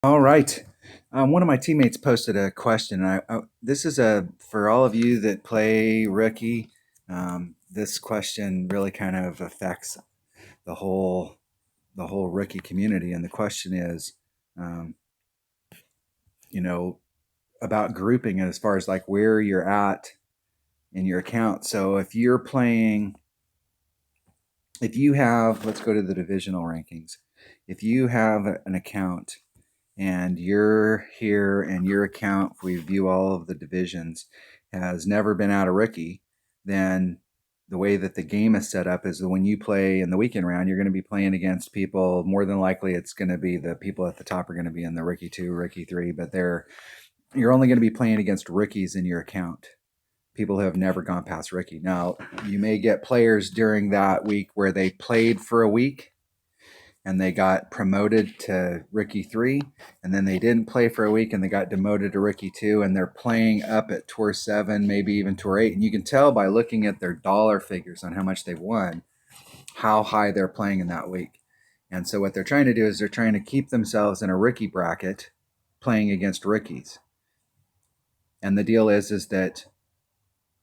All right. One of my teammates posted a question. This is a for all of you that play rookie. This question really kind of affects the whole the whole rookie community. And the question is, um, you know, about grouping it as far as like where you're at in your account. So if you have, let's go to the divisional rankings. If you have an account and you're here and your account, if we view all of the divisions, has never been out of rookie, then the way that the game is set up is that when you play in the weekend round, you're going to be playing against people. More than likely, it's going to be the people at the top are going to be in the rookie two, rookie three, but you're only going to be playing against rookies in your account. People who have never gone past rookie. Now, you may get players during that week where they played for a week and they got promoted to rookie three, and then they didn't play for a week and they got demoted to rookie two, and they're playing up at tour seven, maybe even tour eight. And you can tell by looking at their dollar figures on how much they've won, how high they're playing in that week. And so what they're trying to do is they're trying to keep themselves in a rookie bracket playing against rookies. And the deal is that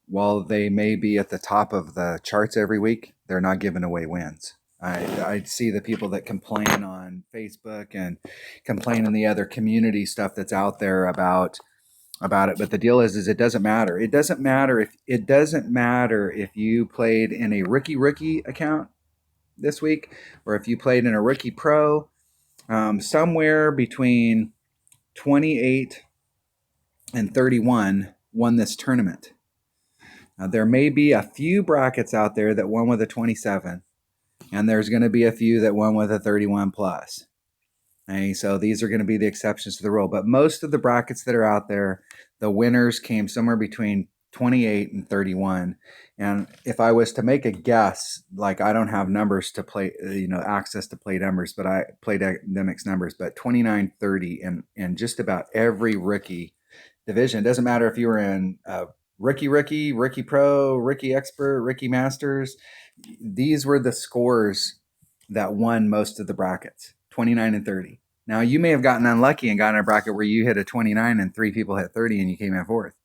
while they may be at the top of the charts every week, they're not giving away wins. I see the people that complain on Facebook and complain in the other community stuff that's out there about it. But the deal is it doesn't matter. It doesn't matter if you played in a rookie account this week or if you played in a rookie pro. Somewhere between 28 and 31 won this tournament. Now, there may be a few brackets out there that won with a 27, and there's going to be a few that won with a 31 plus. Okay, so these are going to be the exceptions to the rule. But most of the brackets that are out there, the winners came somewhere between 28 and 31. And if I was to make a guess, like I don't have numbers to play, access to play numbers, but I played academics numbers, but 29, 30 in just about every rookie division. It doesn't matter if you were in rookie pro, rookie expert, rookie masters. These were the scores that won most of the brackets, 29 and 30. Now, you may have gotten unlucky and gotten in a bracket where you hit a 29 and three people hit 30 and you came in fourth.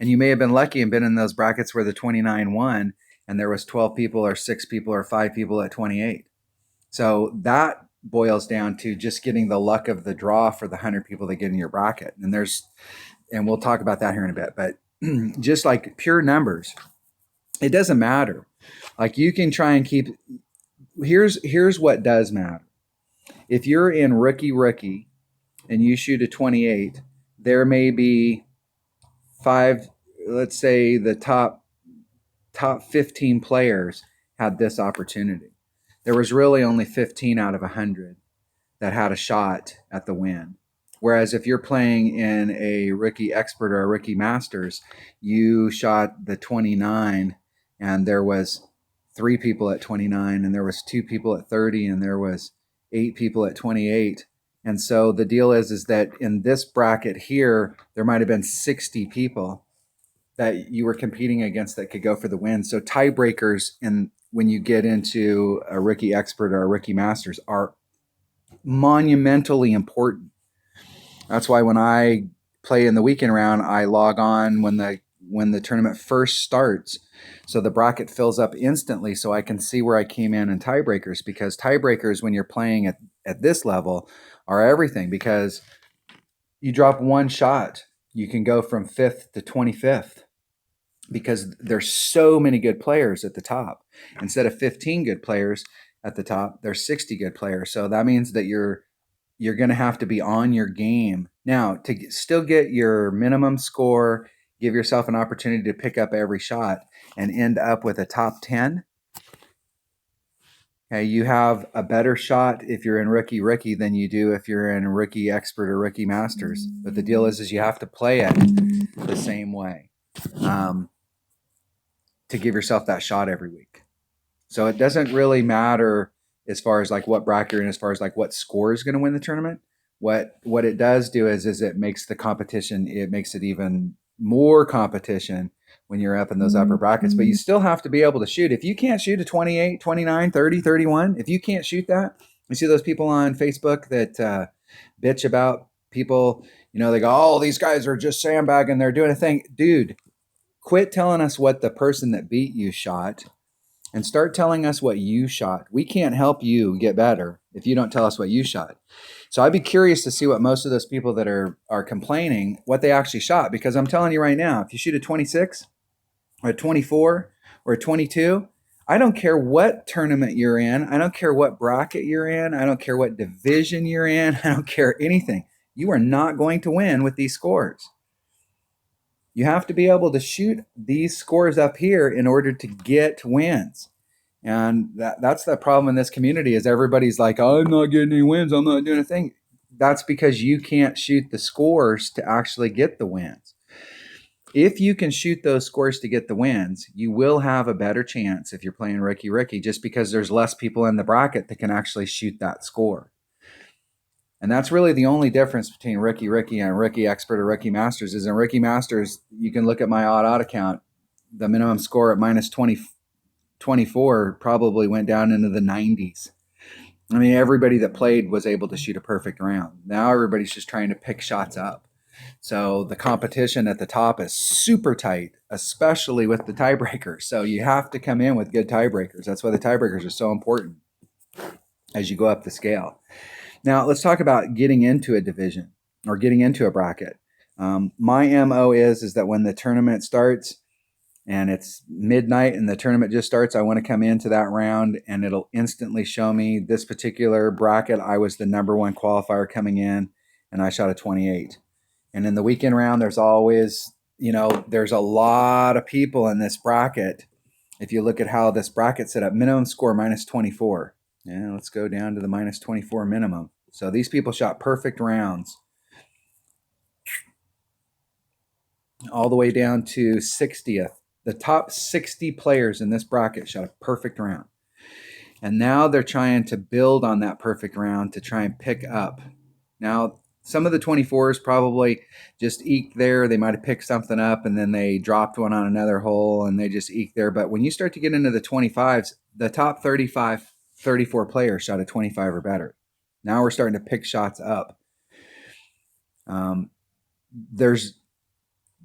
And you may have been lucky and been in those brackets where the 29 won and there was 12 people or 6 people or 5 people at 28. So that boils down to just getting the luck of the draw for the 100 people that get in your bracket. And we'll talk about that here in a bit, but just like pure numbers, it doesn't matter. Like you can try and keep, here's what does matter. If you're in rookie and you shoot a 28, there may be five, let's say the top 15 players had this opportunity. There was really only 15 out of 100 that had a shot at the win. Whereas if you're playing in a rookie expert or a rookie masters, you shot the 29 and there was 3 people at 29 and there was 2 people at 30 and there was 8 people at 28. And so the deal is that in this bracket here, there might have been 60 people that you were competing against that could go for the win. So tiebreakers when you get into a rookie expert or a rookie masters are monumentally important. That's why when I play in the weekend round, I log on when the tournament first starts, so the bracket fills up instantly, so I can see where I came in tiebreakers. Because tiebreakers, when you're playing at this level, are everything. Because you drop one shot, you can go from 5th to 25th. Because there's so many good players at the top. Instead of 15 good players at the top, there's 60 good players. So that means that you're going to have to be on your game. Now, to still get your minimum score, give yourself an opportunity to pick up every shot and end up with a top 10. Okay, you have a better shot if you're in rookie than you do if you're in rookie expert or rookie masters. But the deal is you have to play it the same way to give yourself that shot every week. So it doesn't really matter as far as like what bracket you're in, as far as like what score is going to win the tournament. What it does do is it makes the competition, it makes it even more competition when you're up in those upper brackets. But you still have to be able to shoot. If you can't shoot a 28, 29, 30, 31, if you can't shoot that, you see those people on Facebook that bitch about People, they go, oh, these guys are just sandbagging. They're doing a thing. Dude, quit telling us what the person that beat you shot and start telling us what you shot. We can't help you get better if you don't tell us what you shot. So I'd be curious to see what most of those people that are complaining, what they actually shot. Because I'm telling you right now, if you shoot a 26 or a 24 or a 22, I don't care what tournament you're in. I don't care what bracket you're in. I don't care what division you're in. I don't care anything. You are not going to win with these scores. You have to be able to shoot these scores up here in order to get wins. And that's the problem in this community is everybody's like, oh, I'm not getting any wins. I'm not doing a thing. That's because you can't shoot the scores to actually get the wins. If you can shoot those scores to get the wins, you will have a better chance if you're playing Ricky, just because there's less people in the bracket that can actually shoot that score. And that's really the only difference between Ricky and Ricky Expert or Ricky Masters is in Ricky Masters, you can look at my odd account. The minimum score at minus 24 probably went down into the 90s. I mean, everybody that played was able to shoot a perfect round. Now everybody's just trying to pick shots up. So the competition at the top is super tight, especially with the tiebreakers. So you have to come in with good tiebreakers. That's why the tiebreakers are so important as you go up the scale. Now let's talk about getting into a division or getting into a bracket. My MO is that when the tournament starts and it's midnight and the tournament just starts, I want to come into that round and it'll instantly show me this particular bracket. I was the #1 qualifier coming in and I shot a 28. And in the weekend round, there's always, there's a lot of people in this bracket. If you look at how this bracket's set up, minimum score minus 24. Yeah, let's go down to the minus 24 minimum. So these people shot perfect rounds all the way down to 60th. The top 60 players in this bracket shot a perfect round. And now they're trying to build on that perfect round to try and pick up. Now, some of the 24s probably just eked there. They might have picked something up and then they dropped one on another hole and they just eked there. But when you start to get into the 25s, the top 34 players shot a 25 or better. Now we're starting to pick shots up. There's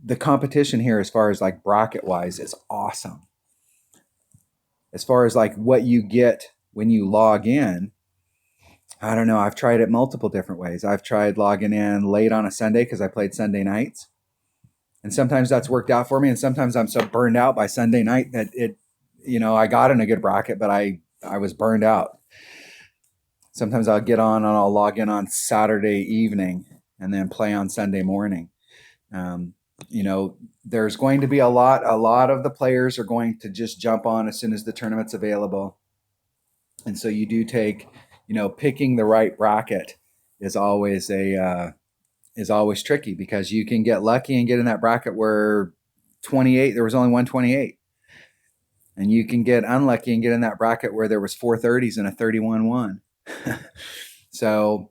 the competition here as far as like bracket wise is awesome. As far as like what you get when you log in, I don't know. I've tried it multiple different ways. I've tried logging in late on a Sunday because I played Sunday nights. And sometimes that's worked out for me. And sometimes I'm so burned out by Sunday night that I got in a good bracket, but I was burned out. Sometimes I'll get on and I'll log in on Saturday evening and then play on Sunday morning. There's going to be a lot of the players are going to just jump on as soon as the tournament's available. And so you do take, picking the right bracket is always tricky because you can get lucky and get in that bracket where 28, there was only 128. And you can get unlucky and get in that bracket where there was 430s and a 31-1. So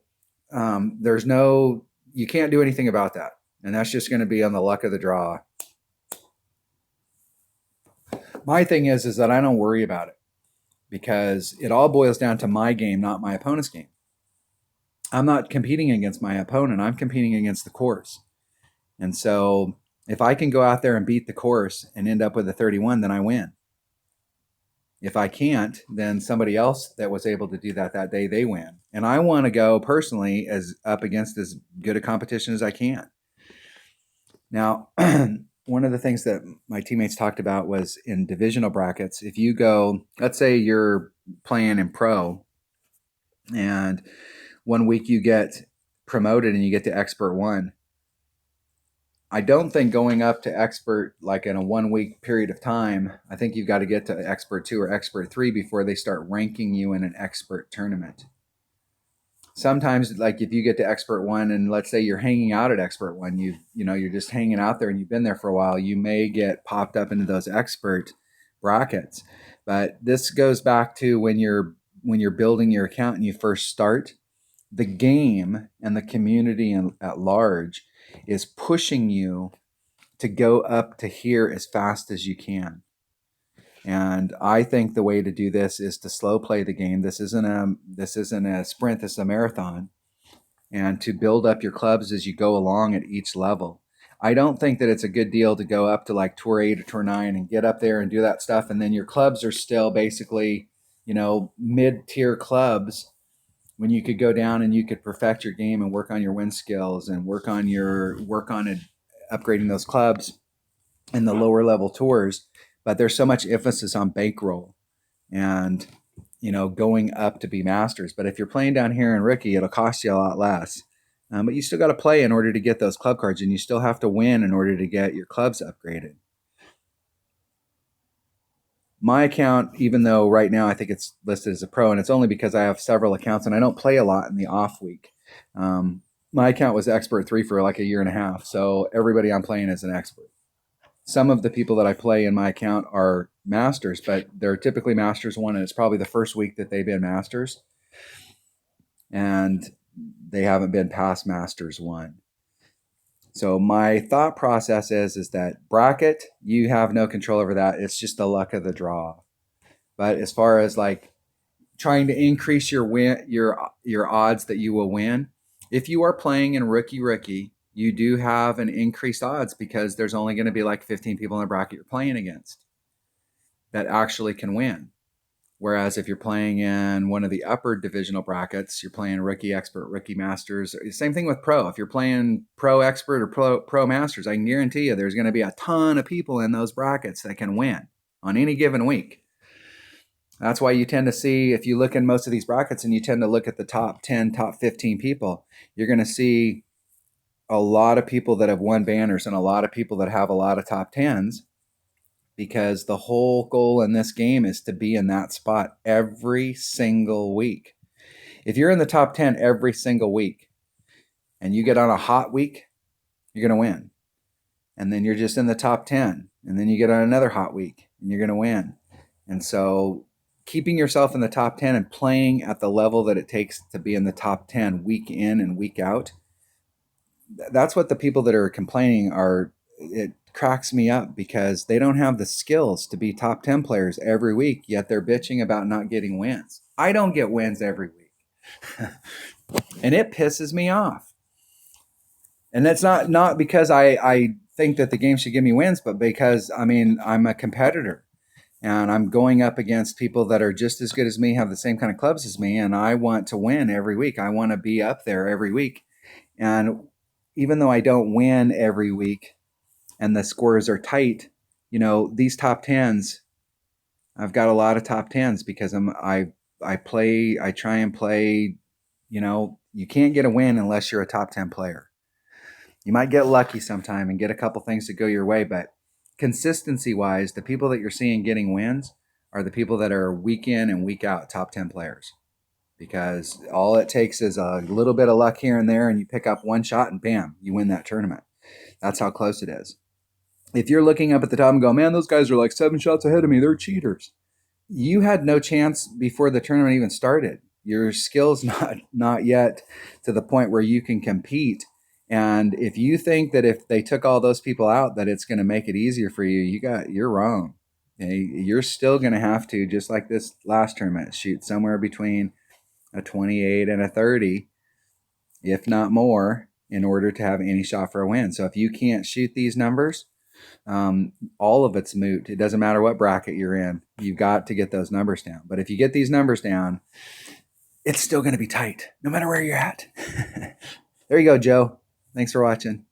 you can't do anything about that. And that's just going to be on the luck of the draw. My thing is that I don't worry about it because it all boils down to my game, not my opponent's game. I'm not competing against my opponent. I'm competing against the course. And so if I can go out there and beat the course and end up with a 31, then I win. If I can't, then somebody else that was able to do that day, they win. And I want to go personally as up against as good a competition as I can. Now, one of the things that my teammates talked about was in divisional brackets. If you go, let's say you're playing in pro and one week you get promoted and you get to expert 1. I don't think going up to expert like in a 1 week period of time, I think you've got to get to expert 2 or expert 3 before they start ranking you in an expert tournament. Sometimes like if you get to expert 1 and let's say you're hanging out at expert 1, you're just hanging out there and you've been there for a while, you may get popped up into those expert brackets. But this goes back to when you're building your account and you first start, the game and the community at large is pushing you to go up to here as fast as you can. And I think the way to do this is to slow play the game. This isn't a sprint, this is a marathon. and to build up your clubs as you go along at each level. I don't think that it's a good deal to go up to like Tour 8 or Tour 9 and get up there and do that stuff, and then your clubs are still basically, mid-tier clubs, when you could go down and you could perfect your game and work on your win skills and work on upgrading those clubs in the lower level tours. But there's so much emphasis on bankroll and going up to be masters. But if you're playing down here in rookie, it'll cost you a lot less. But you still got to play in order to get those club cards, and you still have to win in order to get your clubs upgraded. My account, even though right now I think it's listed as a pro, and it's only because I have several accounts and I don't play a lot in the off week. My account was expert 3 for like a year and a half, so everybody I'm playing is an expert. Some of the people that I play in my account are masters, but they're typically masters 1, and it's probably the first week that they've been masters, and they haven't been past masters 1. So my thought process is that bracket, you have no control over that. It's just the luck of the draw. But as far as like trying to increase your odds that you will win, if you are playing in rookie, you do have an increased odds because there's only going to be like 15 people in the bracket you're playing against that actually can win. Whereas if you're playing in one of the upper divisional brackets, you're playing rookie, expert, rookie, masters. Same thing with pro. If you're playing pro, expert, or pro masters, I can guarantee you there's going to be a ton of people in those brackets that can win on any given week. That's why you tend to see, if you look in most of these brackets and you tend to look at the top 10, top 15 people, you're going to see a lot of people that have won banners and a lot of people that have a lot of top 10s. Because the whole goal in this game is to be in that spot every single week. If you're in the top 10 every single week and you get on a hot week, you're going to win. And then you're just in the top 10. And then you get on another hot week and you're going to win. And so keeping yourself in the top 10 and playing at the level that it takes to be in the top 10 week in and week out, that's what the people that are complaining are. It cracks me up because they don't have the skills to be top 10 players every week, yet they're bitching about not getting wins. I don't get wins every week. And it pisses me off. And that's not because I think that the game should give me wins, but because, I'm a competitor and I'm going up against people that are just as good as me, have the same kind of clubs as me, and I want to win every week. I want to be up there every week. And even though I don't win every week, and the scores are tight, these top 10s, I've got a lot of top 10s because I try and play, you can't get a win unless you're a top 10 player. You might get lucky sometime and get a couple things to go your way, but consistency wise, the people that you're seeing getting wins are the people that are week in and week out top 10 players. Because all it takes is a little bit of luck here and there, and you pick up one shot and bam, you win that tournament. That's how close it is. If you're looking up at the top and go, man, those guys are like 7 shots ahead of me, they're cheaters. You had no chance before the tournament even started. Your skill's not yet to the point where you can compete. And if you think that if they took all those people out, that it's going to make it easier for you, you're wrong. Okay? You're still going to have to, just like this last tournament, shoot somewhere between a 28 and a 30, if not more, in order to have any shot for a win. So if you can't shoot these numbers, all of it's moot. It doesn't matter what bracket you're in. You've got to get those numbers down. But if you get these numbers down, it's still going to be tight, no matter where you're at. There you go, Joe. Thanks for watching.